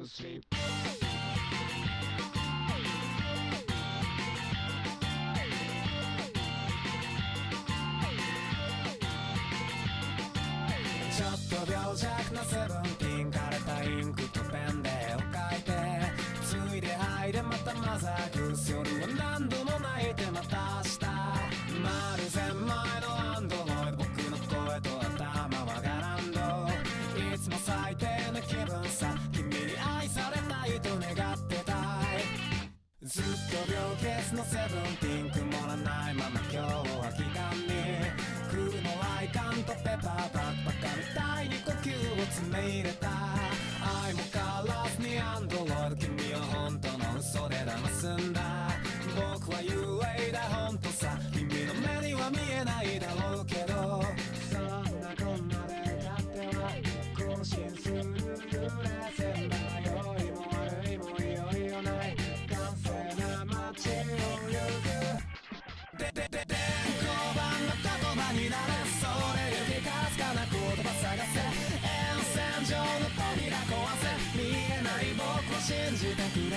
sleep. ちょっと病弱なセブンティーン、枯れたインクとペンで絵を描いて、ついで吐いてまたマザーグース、夜は何度も泣いてまた明日、丸千枚のアンドロイド、僕の声と頭はガランド、いつも最低な気分さ、君に愛されたいと願ってたい。ずっと病欠のセブンティーン、曇らないまま今日は気がに空のライカンとペッパーバックバカみたいに呼吸を詰め入れた、愛もカラスにアンドロイド、君を本当の嘘で騙すんだ、僕は幽霊だ本当さ、君の目には見えないだろうけど、そんなこんなでだっては更新する揺れ線だ、良いも悪いもいよいよない完成な街を行く、で交番の言葉になれ、それよりかすかな言葉探せ、沿線上の扉壊せ、見えない僕を信じてく